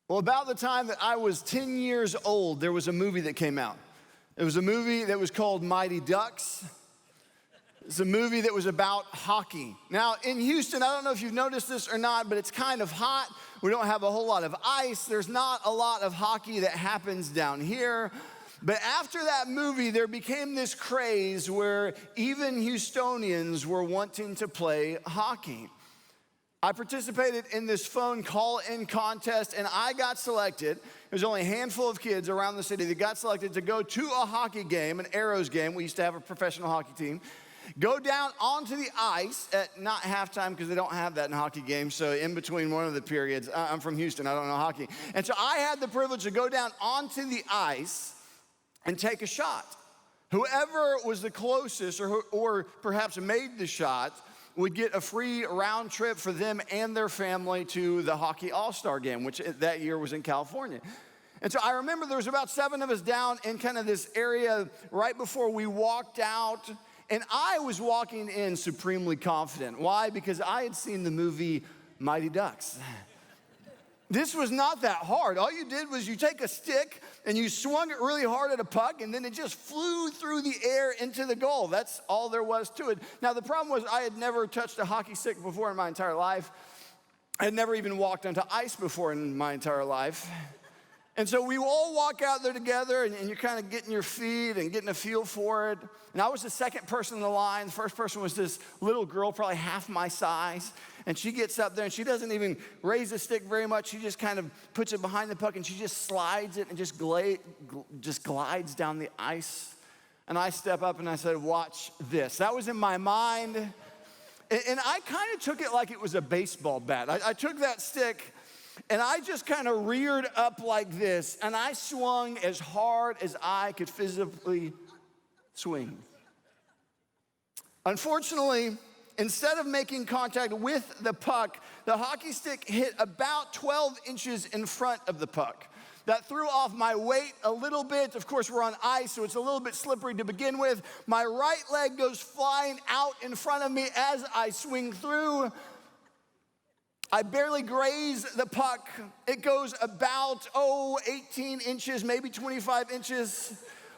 Well, about the time that I was 10 years old, there was a movie that came out. It was a movie that was called Mighty Ducks. It's a movie that was about hockey. Now, in Houston, I don't know if you've noticed this or not, but it's kind of hot. We don't have a whole lot of ice. There's not a lot of hockey that happens down here. But after that movie, there became this craze where even Houstonians were wanting to play hockey. I participated in this phone call-in contest, and I got selected. There's only a handful of kids around the city that got selected to go to a hockey game, an Arrows game. We used to have a professional hockey team. Go down onto the ice at not halftime, because they don't have that in hockey games, so in between one of the periods. I'm from Houston, I don't know hockey. And so I had the privilege to go down onto the ice and take a shot. Whoever was the closest or perhaps made the shot would get a free round trip for them and their family to the Hockey All-Star game, which that year was in California. And so I remember there was about 7 of us down in kind of this area right before we walked out, and I was walking in supremely confident. Why? Because I had seen the movie Mighty Ducks. This was not that hard. All you did was you take a stick and you swung it really hard at a puck, and then it just flew through the air into the goal. That's all there was to it. Now, the problem was I had never touched a hockey stick before in my entire life. I had never even walked onto ice before in my entire life. And so we all walk out there together, and you're kind of getting your feet and getting a feel for it. And I was the second person in the line. The first person was this little girl, probably half my size. And she gets up there, and she doesn't even raise the stick very much. She just kind of puts it behind the puck, and she just slides it and just glides down the ice. And I step up, and I said, "Watch this." That was in my mind. And I kind of took it like it was a baseball bat. I took that stick, and I just kind of reared up like this, and I swung as hard as I could physically swing. Unfortunately, instead of making contact with the puck, the hockey stick hit about 12 inches in front of the puck. That threw off my weight a little bit. Of course, we're on ice, so it's a little bit slippery to begin with. My right leg goes flying out in front of me as I swing through. I barely graze the puck. It goes about, 18 inches, maybe 25 inches,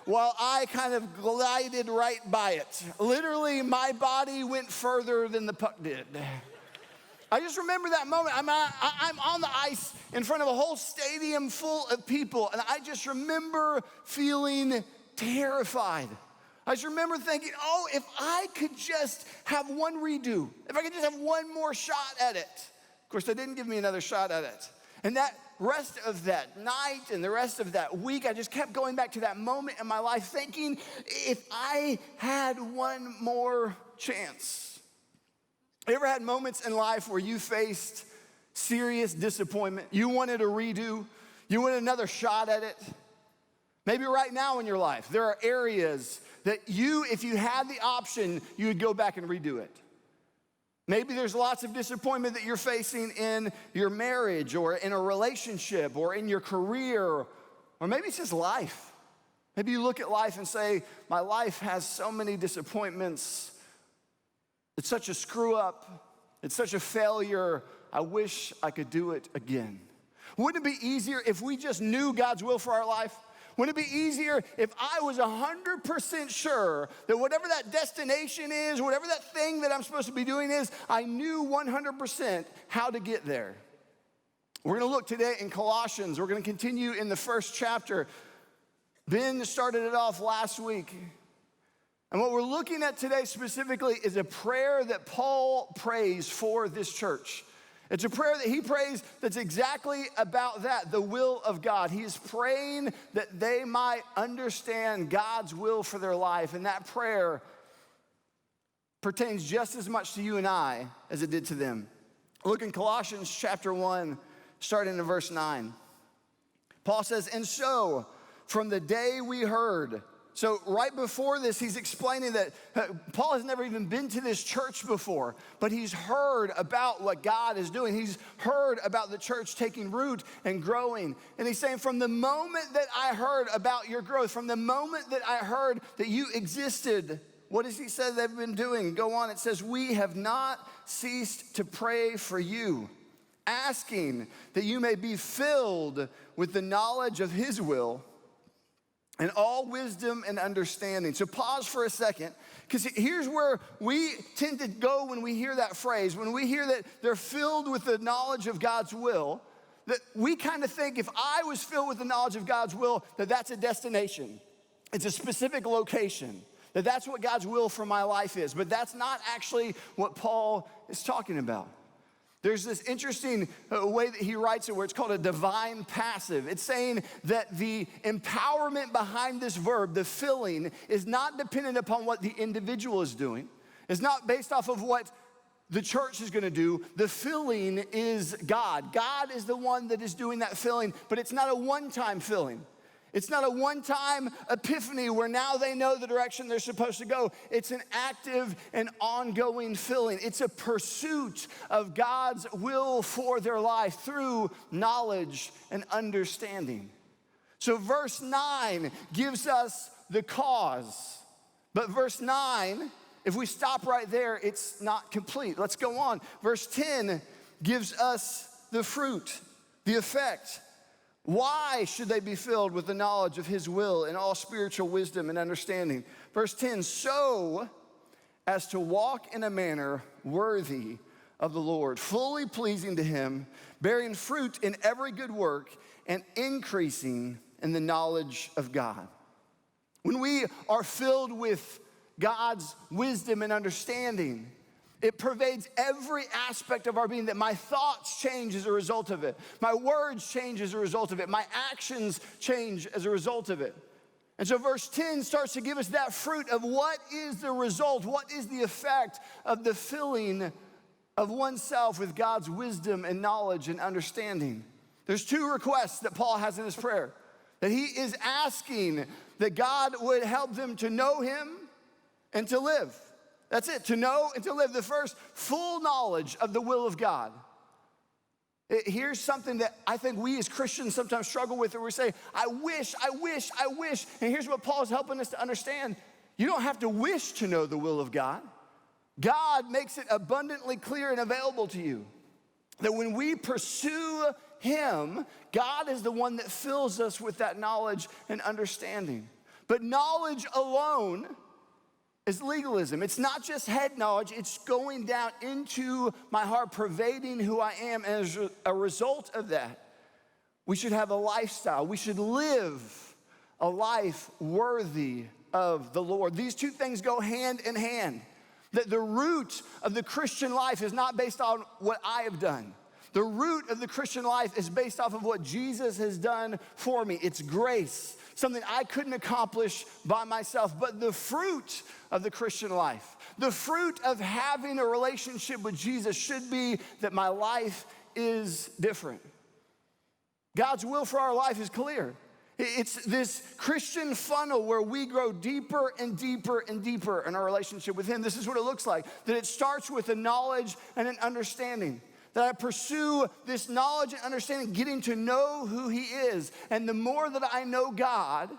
while I kind of glided right by it. Literally, my body went further than the puck did. I just remember that moment. I'm on the ice in front of a whole stadium full of people, and I just remember feeling terrified. I just remember thinking, if I could just have one redo, if I could just have one more shot at it. Of course, they didn't give me another shot at it. And that rest of that night and the rest of that week, I just kept going back to that moment in my life thinking, if I had one more chance. You ever had moments in life where you faced serious disappointment? You wanted a redo. You wanted another shot at it. Maybe right now in your life, there are areas that if you had the option, you would go back and redo it. Maybe there's lots of disappointment that you're facing in your marriage or in a relationship or in your career, or maybe it's just life. Maybe you look at life and say, my life has so many disappointments. It's such a screw up. It's such a failure. I wish I could do it again. Wouldn't it be easier if we just knew God's will for our life? Wouldn't it be easier if I was 100% sure that whatever that destination is, whatever that thing that I'm supposed to be doing is, I knew 100% how to get there? We're going to look today in Colossians. We're going to continue in the first chapter. Ben started it off last week. And what we're looking at today specifically is a prayer that Paul prays for this church. It's a prayer that he prays that's exactly about that, the will of God. He is praying that they might understand God's will for their life. And that prayer pertains just as much to you and I as it did to them. Look in Colossians chapter 1, starting in verse 9. Paul says, "And so, from the day we heard..." So right before this, he's explaining that Paul has never even been to this church before, but he's heard about what God is doing. He's heard about the church taking root and growing. And he's saying, from the moment that I heard about your growth, from the moment that I heard that you existed, what does he say they've been doing? Go on, it says, "We have not ceased to pray for you asking that you may be filled with the knowledge of his will and all wisdom and understanding. So pause for a second, because here's where we tend to go when we hear that phrase. When we hear that they're filled with the knowledge of God's will, that we kind of think if I was filled with the knowledge of God's will, that that's a destination. It's a specific location, that that's what God's will for my life is. But that's not actually what Paul is talking about. There's this interesting way that he writes it where it's called a divine passive. It's saying that the empowerment behind this verb, the filling, is not dependent upon what the individual is doing. It's not based off of what the church is going to do. The filling is God. God is the one that is doing that filling, but it's not a one-time filling. It's not a one-time epiphany where now they know the direction they're supposed to go. It's an active and ongoing filling. It's a pursuit of God's will for their life through knowledge and understanding. So verse 9 gives us the cause. But verse 9, if we stop right there, it's not complete. Let's go on. Verse 10 gives us the fruit, the effect. Why should they be filled with the knowledge of his will and all spiritual wisdom and understanding? Verse 10, so as to walk in a manner worthy of the Lord, fully pleasing to him, bearing fruit in every good work and increasing in the knowledge of God. When we are filled with God's wisdom and understanding, it pervades every aspect of our being, that my thoughts change as a result of it. My words change as a result of it. My actions change as a result of it. And so verse 10 starts to give us that fruit of what is the result, what is the effect of the filling of oneself with God's wisdom and knowledge and understanding. There's two requests that Paul has in his prayer, that he is asking that God would help them to know him and to live. That's it, to know and to live. The first, full knowledge of the will of God. Here's something that I think we as Christians sometimes struggle with, where we say, I wish. And here's what Paul is helping us to understand. You don't have to wish to know the will of God. God makes it abundantly clear and available to you. That when we pursue him, God is the one that fills us with that knowledge and understanding. But knowledge alone is legalism. It's not just head knowledge, it's going down into my heart, pervading who I am. And as a result of that, we should have a lifestyle. We should live a life worthy of the Lord. These two things go hand in hand. That the root of the Christian life is not based on what I have done. The root of the Christian life is based off of what Jesus has done for me. It's grace, something I couldn't accomplish by myself. But the fruit of the Christian life, the fruit of having a relationship with Jesus, should be that my life is different. God's will for our life is clear. It's this Christian funnel where we grow deeper and deeper and deeper in our relationship with him. This is what it looks like, that it starts with a knowledge and an understanding. That I pursue this knowledge and understanding, getting to know who he is. And the more that I know God,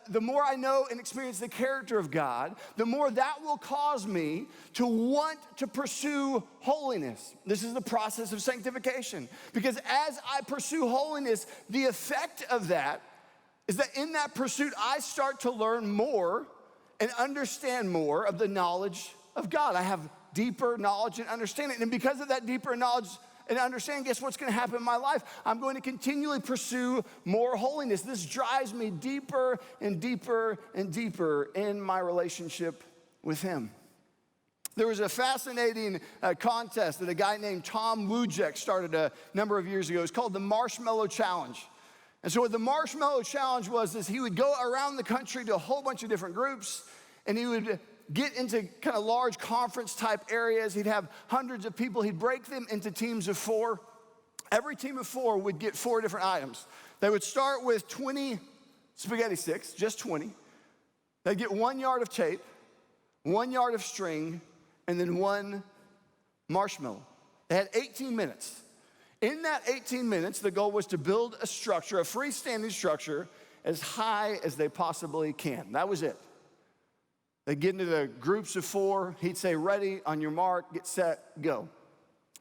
the more I know and experience the character of God, the more that will cause me to want to pursue holiness. This is the process of sanctification. Because as I pursue holiness, the effect of that is that in that pursuit, I start to learn more and understand more of the knowledge of God. I have deeper knowledge and understanding. And because of that deeper knowledge and understanding, guess what's going to happen in my life? I'm going to continually pursue more holiness. This drives me deeper and deeper and deeper in my relationship with him. There was a fascinating contest that a guy named Tom Wujek started a number of years ago. It's called the Marshmallow Challenge. And so what the Marshmallow Challenge was is he would go around the country to a whole bunch of different groups, and he would get into kind of large conference type areas. He'd have hundreds of people. He'd break them into teams of 4. Every team of 4 would get 4 different items. They would start with 20 spaghetti sticks, just 20. They'd get 1 yard of tape, 1 yard of string, and then 1 marshmallow. They had 18 minutes. In that 18 minutes, the goal was to build a structure, a freestanding structure, as high as they possibly can. That was it. They'd get into the groups of 4. He'd say, ready, on your mark, get set, go.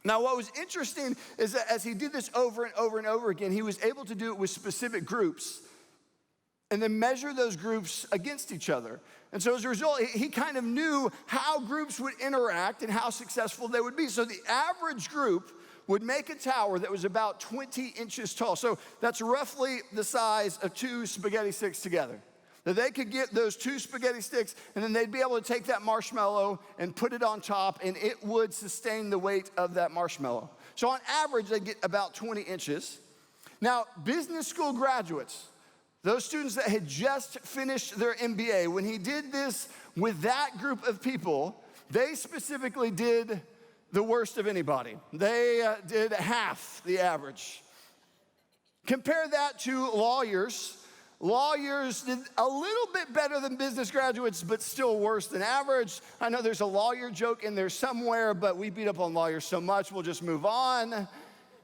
Now, what was interesting is that as he did this over and over and over again, he was able to do it with specific groups and then measure those groups against each other. And so as a result, he kind of knew how groups would interact and how successful they would be. So the average group would make a tower that was about 20 inches tall. So that's roughly the size of 2 spaghetti sticks together. That they could get those 2 spaghetti sticks, and then they'd be able to take that marshmallow and put it on top, and it would sustain the weight of that marshmallow. So on average, they'd get about 20 inches. Now, business school graduates, those students that had just finished their MBA, when he did this with that group of people, they specifically did the worst of anybody. They did half the average. Compare that to lawyers. Lawyers did a little bit better than business graduates, but still worse than average. I know there's a lawyer joke in there somewhere, but we beat up on lawyers so much, we'll just move on.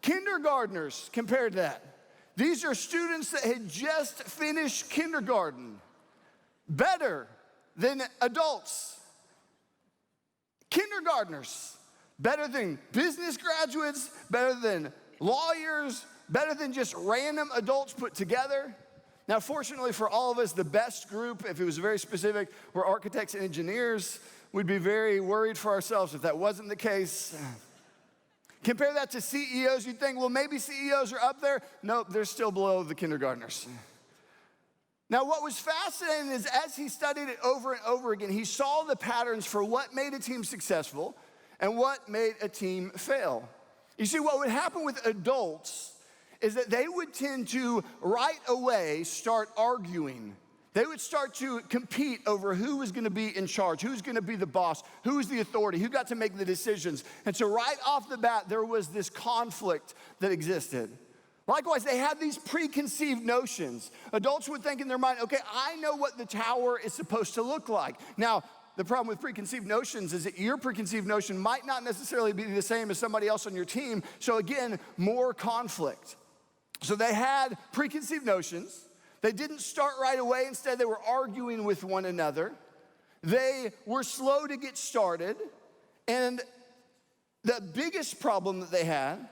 Kindergartners, compared to that. These are students that had just finished kindergarten. Better than adults. Kindergartners, better than business graduates, better than lawyers, better than just random adults put together. Now, fortunately for all of us, the best group, if it was very specific, were architects and engineers. We'd be very worried for ourselves if that wasn't the case. Compare that to CEOs, you'd think, well, maybe CEOs are up there. Nope, they're still below the kindergartners. Now, what was fascinating is as he studied it over and over again, he saw the patterns for what made a team successful and what made a team fail. You see, what would happen with adults is that they would tend to right away start arguing. They would start to compete over who was gonna be in charge, who's gonna be the boss, who's the authority, who got to make the decisions. And so right off the bat, there was this conflict that existed. Likewise, they had these preconceived notions. Adults would think in their mind, okay, I know what the tower is supposed to look like. Now, the problem with preconceived notions is that your preconceived notion might not necessarily be the same as somebody else on your team. So again, more conflict. So they had preconceived notions. They didn't start right away. Instead, they were arguing with one another. They were slow to get started. And the biggest problem that they had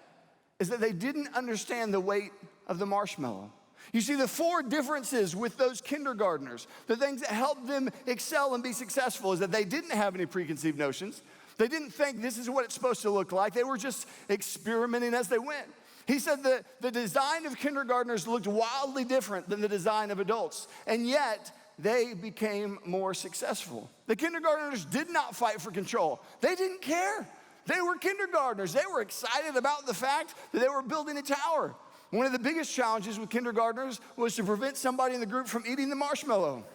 is that they didn't understand the weight of the marshmallow. You see, the 4 differences with those kindergartners, the things that helped them excel and be successful, is that they didn't have any preconceived notions. They didn't think this is what it's supposed to look like. They were just experimenting as they went. He said that the design of kindergartners looked wildly different than the design of adults, and yet they became more successful. The kindergartners did not fight for control. They didn't care. They were kindergartners. They were excited about the fact that they were building a tower. One of the biggest challenges with kindergartners was to prevent somebody in the group from eating the marshmallow.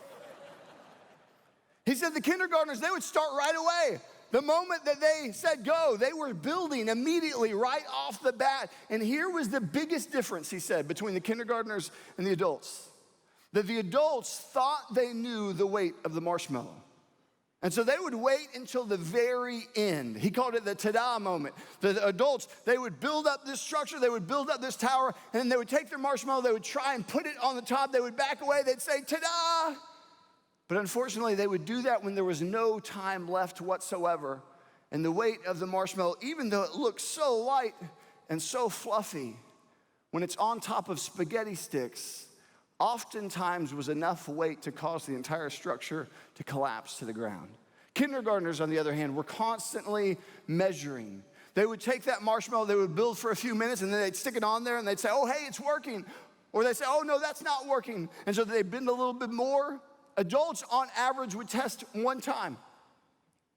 He said the kindergartners, they would start right away. The moment that they said go, they were building immediately right off the bat. And here was the biggest difference, he said, between the kindergartners and the adults. That the adults thought they knew the weight of the marshmallow. And so they would wait until the very end. He called it the ta-da moment. The adults, they would build up this structure, they would build up this tower, and then they would take their marshmallow, they would try and put it on the top, they would back away, they'd say ta-da! But unfortunately, they would do that when there was no time left whatsoever. And the weight of the marshmallow, even though it looks so light and so fluffy, when it's on top of spaghetti sticks, oftentimes was enough weight to cause the entire structure to collapse to the ground. Kindergartners, on the other hand, were constantly measuring. They would take that marshmallow, they would build for a few minutes, and then they'd stick it on there, and they'd say, oh, hey, it's working. Or they'd say, oh, no, that's not working. And so they'd bend a little bit more. Adults, on average, would test 1 time.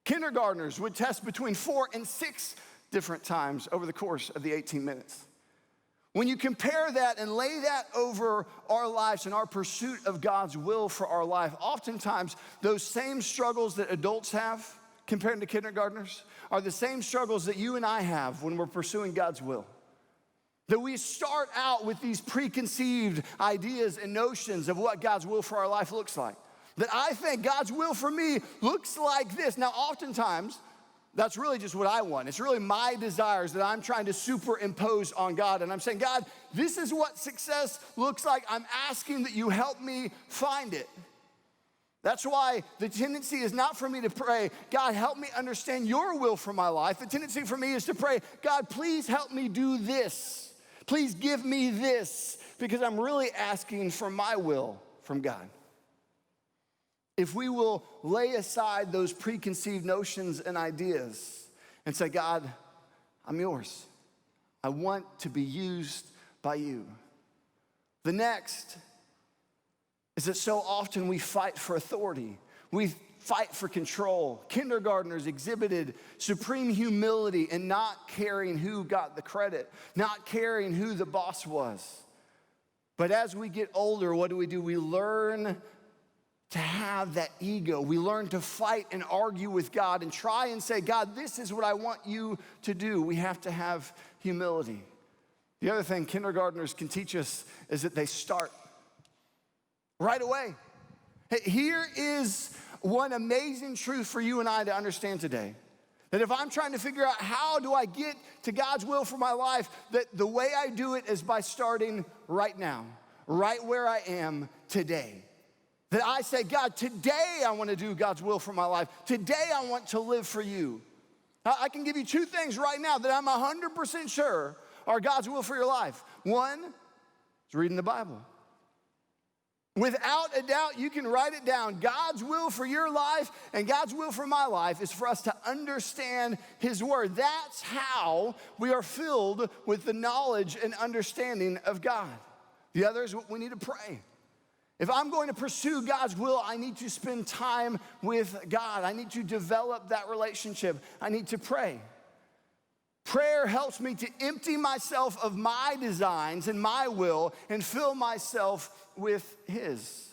Kindergartners would test between 4 and 6 different times over the course of the 18 minutes. When you compare that and lay that over our lives and our pursuit of God's will for our life, oftentimes those same struggles that adults have compared to kindergartners are the same struggles that you and I have when we're pursuing God's will. That we start out with these preconceived ideas and notions of what God's will for our life looks like. That I think God's will for me looks like this. Now, oftentimes, that's really just what I want. It's really my desires that I'm trying to superimpose on God. And I'm saying, God, this is what success looks like. I'm asking that you help me find it. That's why the tendency is not for me to pray, God, help me understand your will for my life. The tendency for me is to pray, God, please help me do this. Please give me this, because I'm really asking for my will from God. If we will lay aside those preconceived notions and ideas and say, God, I'm yours. I want to be used by you. The next is that so often we fight for authority. We fight for control. Kindergartners exhibited supreme humility in not caring who got the credit, not caring who the boss was. But as we get older, what do? We learn to have that ego. We learn to fight and argue with God and try and say, God, this is what I want you to do. We have to have humility. The other thing kindergartners can teach us is that they start right away. Hey, here is one amazing truth for you and I to understand today. That if I'm trying to figure out how do I get to God's will for my life, that the way I do it is by starting right now, right where I am today. That I say, God, today I want to do God's will for my life. Today I want to live for you. I can give you two things right now that I'm 100% sure are God's will for your life. One is reading the Bible. Without a doubt, you can write it down. God's will for your life and God's will for my life is for us to understand His Word. That's how we are filled with the knowledge and understanding of God. The other is we need to pray. If I'm going to pursue God's will, I need to spend time with God. I need to develop that relationship. I need to pray. Prayer helps me to empty myself of my designs and my will and fill myself with His.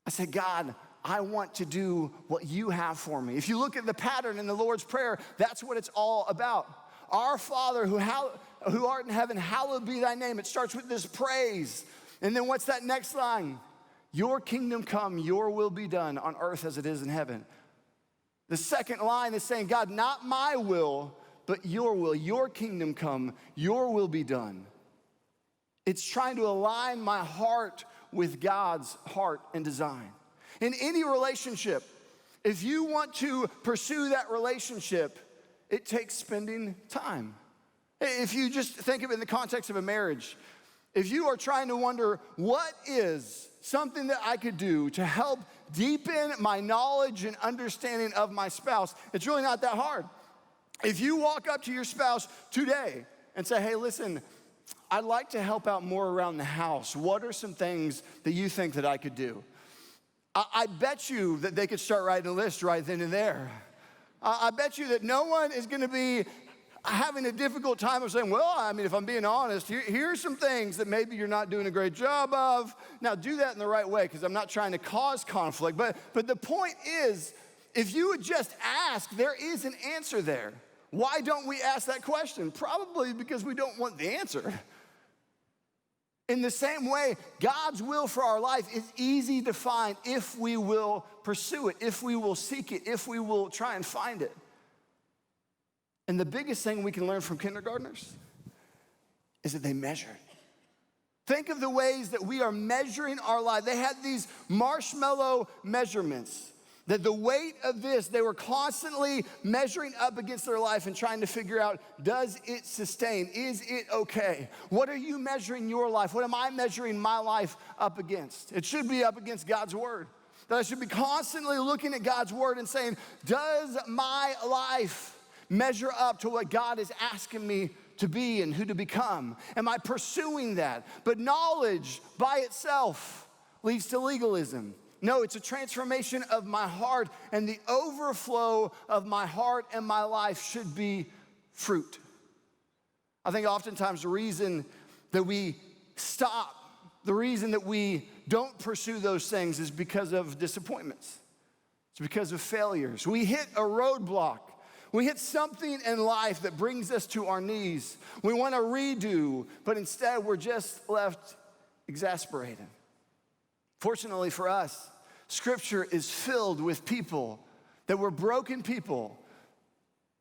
I say, God, I want to do what you have for me. If you look at the pattern in the Lord's Prayer, that's what it's all about. Our Father who art in heaven, hallowed be thy name. It starts with this praise. And then what's that next line? Your kingdom come, your will be done on earth as it is in heaven. The second line is saying, God, not my will, but your will, your kingdom come, your will be done. It's trying to align my heart with God's heart and design. In any relationship, if you want to pursue that relationship, it takes spending time. If you just think of it in the context of a marriage, if you are trying to wonder, what is something that I could do to help deepen my knowledge and understanding of my spouse, it's really not that hard. If you walk up to your spouse today and say, hey, listen, I'd like to help out more around the house. What are some things that you think that I could do? I bet you that they could start writing a list right then and there. I bet you that no one is going to be having a difficult time of saying, well, I mean, if I'm being honest, here's some things that maybe you're not doing a great job of. Now, do that in the right way, because I'm not trying to cause conflict. But the point is, if you would just ask, there is an answer there. Why don't we ask that question? Probably because we don't want the answer. In the same way, God's will for our life is easy to find if we will pursue it, if we will seek it, if we will try and find it. And the biggest thing we can learn from kindergartners is that they measured. Think of the ways that we are measuring our life. They had these marshmallow measurements. That the weight of this, they were constantly measuring up against their life and trying to figure out, does it sustain? Is it okay? What are you measuring your life? What am I measuring my life up against? It should be up against God's Word. That I should be constantly looking at God's Word and saying, does my life measure up to what God is asking me to be and who to become? Am I pursuing that? But knowledge by itself leads to legalism. No, it's a transformation of my heart, and the overflow of my heart and my life should be fruit. I think oftentimes the reason that we stop, the reason that we don't pursue those things is because of disappointments. It's because of failures. We hit a roadblock. We hit something in life that brings us to our knees. We want to redo, but instead we're just left exasperated. Fortunately for us, Scripture is filled with people that were broken people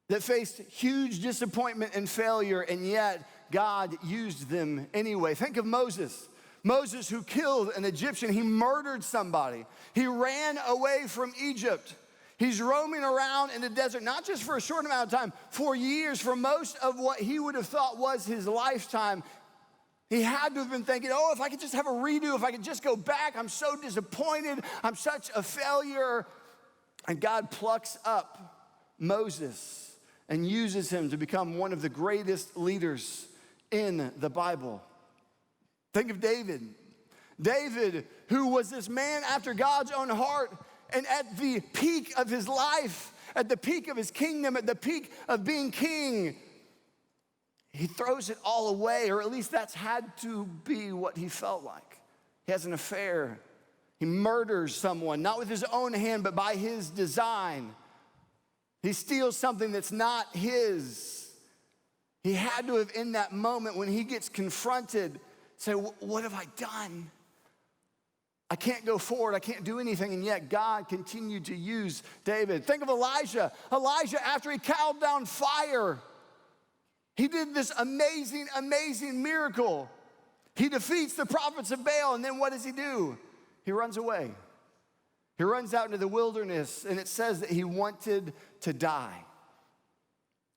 that faced huge disappointment and failure, and yet God used them anyway. Think of Moses. Moses, who killed an Egyptian, he murdered somebody. He ran away from Egypt. He's roaming around in the desert, not just for a short amount of time, for years, for most of what he would have thought was his lifetime. He had to have been thinking, oh, if I could just have a redo, if I could just go back, I'm so disappointed, I'm such a failure. And God plucks up Moses and uses him to become one of the greatest leaders in the Bible. Think of David. David, who was this man after God's own heart, and at the peak of his life, at the peak of his kingdom, at the peak of being king, he throws it all away, or at least that's had to be what he felt like. He has an affair. He murders someone, not with his own hand, but by his design. He steals something that's not his. He had to have, in that moment, when he gets confronted, say, what have I done? I can't go forward, I can't do anything, and yet God continued to use David. Think of Elijah. Elijah, after he called down fire, he did this amazing, amazing miracle. He defeats the prophets of Baal, and then what does he do? He runs away. He runs out into the wilderness, and it says that he wanted to die.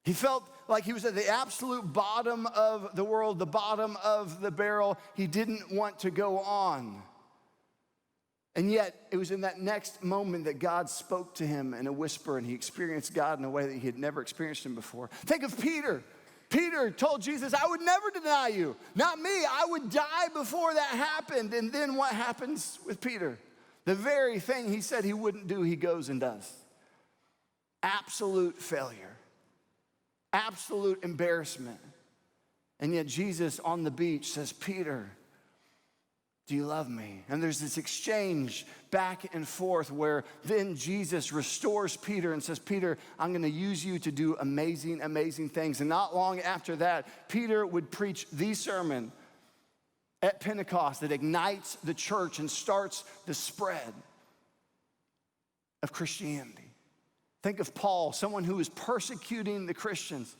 He felt like he was at the absolute bottom of the world, the bottom of the barrel. He didn't want to go on. And yet, it was in that next moment that God spoke to him in a whisper, and he experienced God in a way that he had never experienced him before. Think of Peter. Peter told Jesus, I would never deny you. Not me. I would die before that happened. And then what happens with Peter? The very thing he said he wouldn't do, he goes and does. Absolute failure. Absolute embarrassment. And yet Jesus on the beach says, Peter, do you love me? And there's this exchange back and forth where then Jesus restores Peter and says, Peter, I'm going to use you to do amazing, amazing things. And not long after that, Peter would preach the sermon at Pentecost that ignites the church and starts the spread of Christianity. Think of Paul, someone who was persecuting the Christians.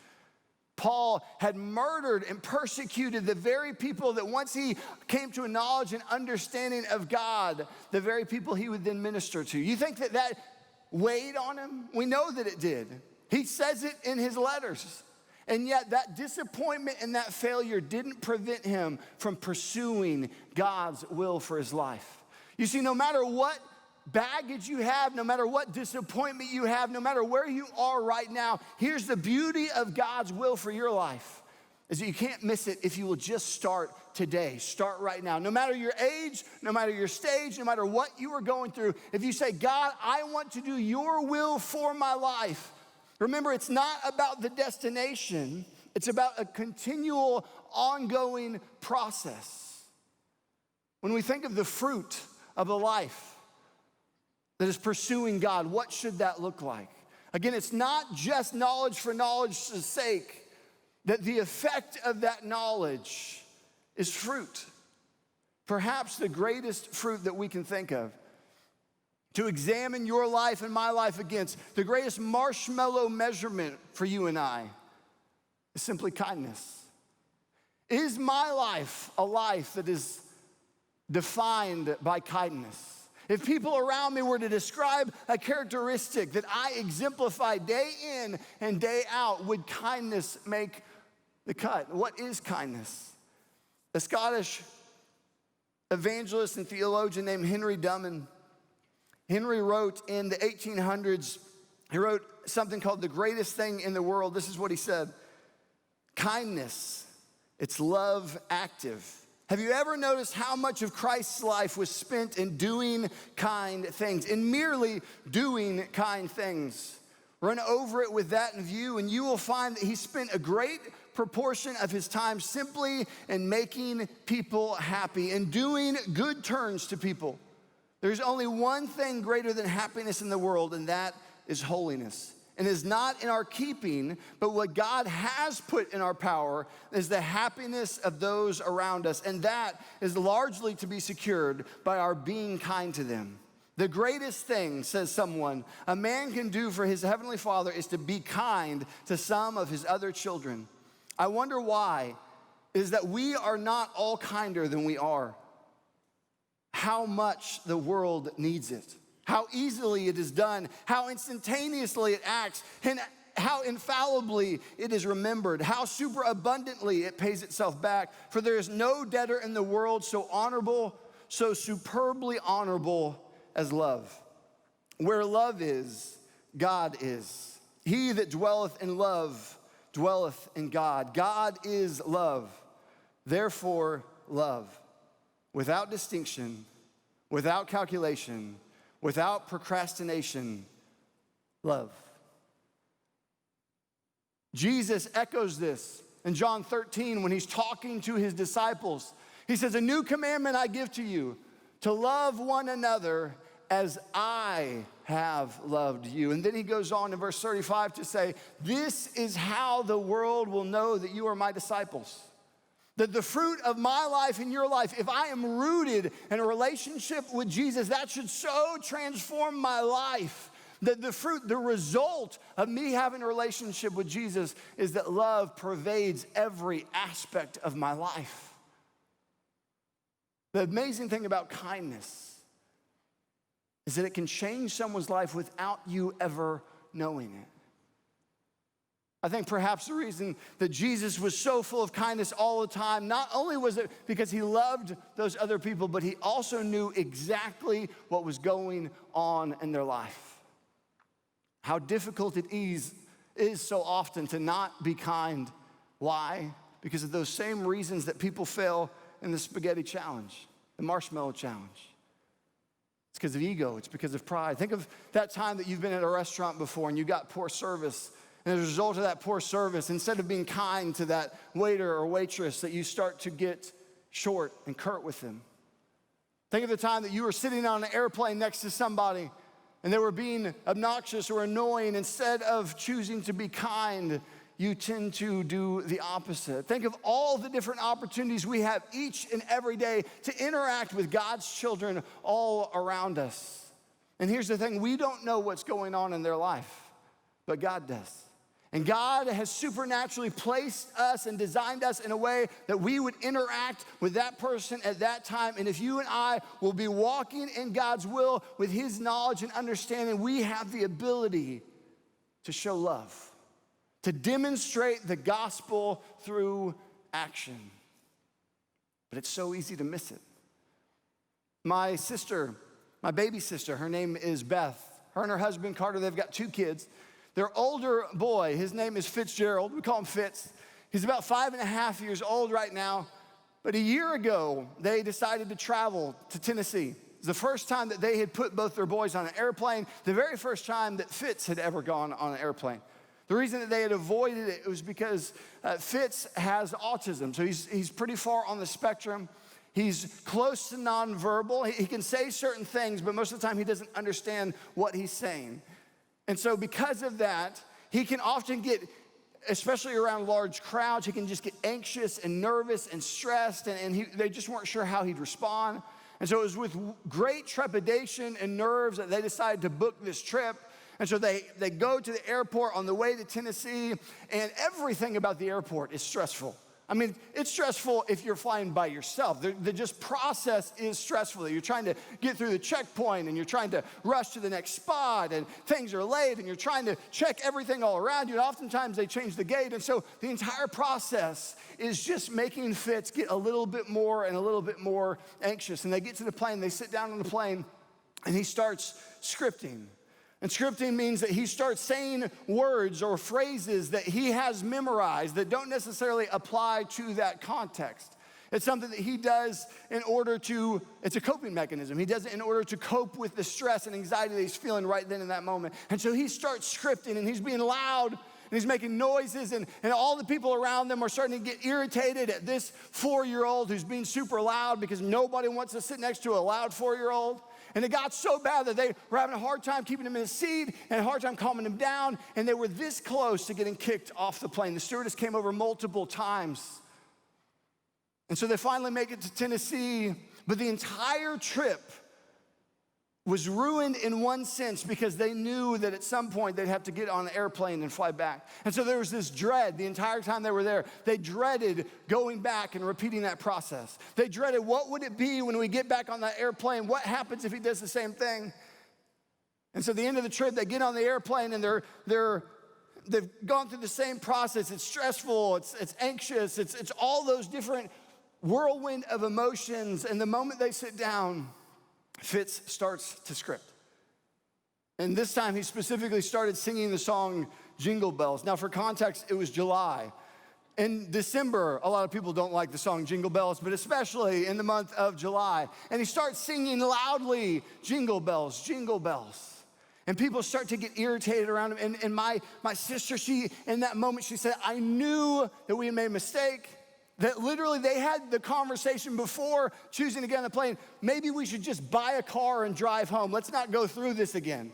Paul had murdered and persecuted the very people that once he came to a knowledge and understanding of God, the very people he would then minister to. You think that that weighed on him? We know that it did. He says it in his letters. And yet that disappointment and that failure didn't prevent him from pursuing God's will for his life. You see, no matter what baggage you have, no matter what disappointment you have, no matter where you are right now, here's the beauty of God's will for your life, is that you can't miss it if you will just start today. Start right now. No matter your age, no matter your stage, no matter what you are going through, if you say, God, I want to do your will for my life, remember, it's not about the destination. It's about a continual, ongoing process. When we think of the fruit of a life that is pursuing God, what should that look like? Again, it's not just knowledge for knowledge's sake, that the effect of that knowledge is fruit. Perhaps the greatest fruit that we can think of. To examine your life and my life against, the greatest marshmallow measurement for you and I is simply kindness. Is my life a life that is defined by kindness? If people around me were to describe a characteristic that I exemplify day in and day out, would kindness make the cut? What is kindness? A Scottish evangelist and theologian named Henry Dunman, Henry wrote in the 1800s, he wrote something called The Greatest Thing in the World. This is what he said: kindness, it's love active. Have you ever noticed how much of Christ's life was spent in doing kind things, in merely doing kind things? Run over it with that in view, and you will find that he spent a great proportion of his time simply in making people happy, in doing good turns to people. There's only one thing greater than happiness in the world, and that is holiness. And is not in our keeping, but what God has put in our power is the happiness of those around us. And that is largely to be secured by our being kind to them. The greatest thing, says someone, a man can do for his heavenly Father is to be kind to some of his other children. I wonder why is that we are not all kinder than we are. how much the world needs it, how easily it is done, how instantaneously it acts, and how infallibly it is remembered, how super abundantly it pays itself back. For there is no debtor in the world so honorable, so superbly honorable as love. Where love is, God is. He that dwelleth in love dwelleth in God. God is love. Therefore, love, without distinction, without calculation, without procrastination, love. Jesus echoes this in John 13 when he's talking to his disciples. He says, a new commandment I give to you, to love one another as I have loved you. And then he goes on in verse 35 to say, this is how the world will know that you are my disciples. That the fruit of my life and your life, if I am rooted in a relationship with Jesus, that should so transform my life. That the fruit, the result of me having a relationship with Jesus is that love pervades every aspect of my life. The amazing thing about kindness is that it can change someone's life without you ever knowing it. I think perhaps the reason that Jesus was so full of kindness all the time, not only was it because he loved those other people, but he also knew exactly what was going on in their life. How difficult it is so often to not be kind. Why? Because of those same reasons that people fail in the spaghetti challenge, the marshmallow challenge. It's because of ego. It's because of pride. Think of that time that you've been at a restaurant before and you got poor service. And as a result of that poor service, instead of being kind to that waiter or waitress, that you start to get short and curt with them. Think of the time that you were sitting on an airplane next to somebody and they were being obnoxious or annoying. Instead of choosing to be kind, you tend to do the opposite. Think of all the different opportunities we have each and every day to interact with God's children all around us. And here's the thing, we don't know what's going on in their life, but God does. And God has supernaturally placed us and designed us in a way that we would interact with that person at that time. And if you and I will be walking in God's will with his knowledge and understanding, we have the ability to show love, to demonstrate the gospel through action. But it's so easy to miss it. My sister, my baby sister, her name is Beth. Her and her husband, Carter, they've got 2 kids. Their older boy, his name is Fitzgerald. We call him Fitz. He's about 5.5 years old right now. But a year ago, they decided to travel to Tennessee. It's the first time that they had put both their boys on an airplane, the very first time that Fitz had ever gone on an airplane. The reason that they had avoided it was because Fitz has autism. So he's pretty far on the spectrum. He's close to nonverbal. He can say certain things, but most of the time he doesn't understand what he's saying. And so because of that, he can often get, especially around large crowds, he can just get anxious and nervous and stressed, and they just weren't sure how he'd respond. And so it was with great trepidation and nerves that they decided to book this trip. And so they go to the airport on the way to Tennessee, and everything about the airport is stressful. I mean, it's stressful if you're flying by yourself. The just process is stressful. You're trying to get through the checkpoint, and you're trying to rush to the next spot, and things are late, and you're trying to check everything all around you, and oftentimes they change the gate. And so the entire process is just making Fitz get a little bit more and a little bit more anxious. And they get to the plane, they sit down on the plane, and he starts scripting. And scripting means that he starts saying words or phrases that he has memorized that don't necessarily apply to that context. It's something that he does in order to, it's a coping mechanism. He does it in order to cope with the stress and anxiety that he's feeling right then in that moment. And so he starts scripting, and he's being loud, and he's making noises, and all the people around them are starting to get irritated at this 4-year-old who's being super loud because nobody wants to sit next to a loud 4-year-old. And it got so bad that they were having a hard time keeping him in his seat and a hard time calming him down, and they were this close to getting kicked off the plane. The stewardess came over multiple times. And so they finally make it to Tennessee, but the entire trip, was ruined in one sense because they knew that at some point they'd have to get on an airplane and fly back. And so there was this dread the entire time they were there. They dreaded going back and repeating that process. They dreaded, what would it be when we get back on that airplane? What happens if he does the same thing? And so at the end of the trip, they get on the airplane and they've gone through the same process. It's stressful, it's anxious, it's all those different whirlwind of emotions. And the moment they sit down, Fitz starts to script. And this time he specifically started singing the song Jingle Bells. Now for context, it was July. In December, a lot of people don't like the song Jingle Bells, but especially in the month of July. And he starts singing loudly, Jingle Bells, Jingle Bells. And people start to get irritated around him. And my sister, in that moment, she said, I knew that we had made a mistake. That literally they had the conversation before choosing to get on the plane. Maybe we should just buy a car and drive home. Let's not go through this again.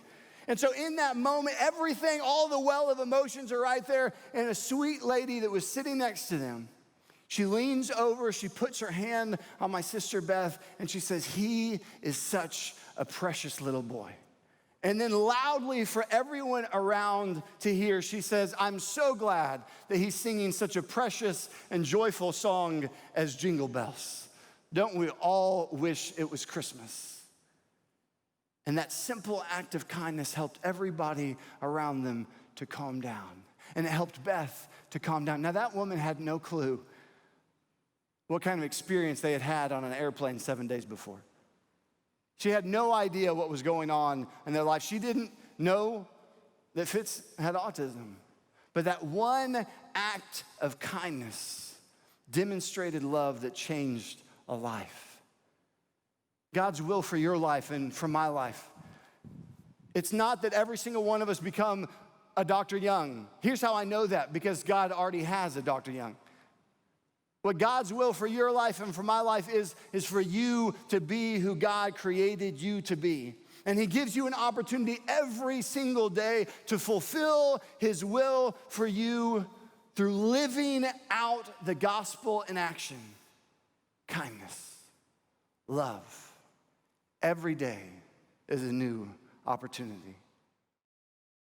And so in that moment, everything, all the well of emotions are right there. And a sweet lady that was sitting next to them, she leans over, she puts her hand on my sister Beth, and she says, he is such a precious little boy. And then loudly for everyone around to hear, she says, I'm so glad that he's singing such a precious and joyful song as Jingle Bells. Don't we all wish it was Christmas? And that simple act of kindness helped everybody around them to calm down. And it helped Beth to calm down. Now that woman had no clue what kind of experience they had had on an airplane 7 days before. She had no idea what was going on in their life. She didn't know that Fitz had autism. But that one act of kindness demonstrated love that changed a life. God's will for your life and for my life. It's not that every single one of us become a Dr. Young. Here's how I know that, because God already has a Dr. Young. What God's will for your life and for my life is for you to be who God created you to be. And he gives you an opportunity every single day to fulfill his will for you through living out the gospel in action. Kindness, love. Every day is a new opportunity.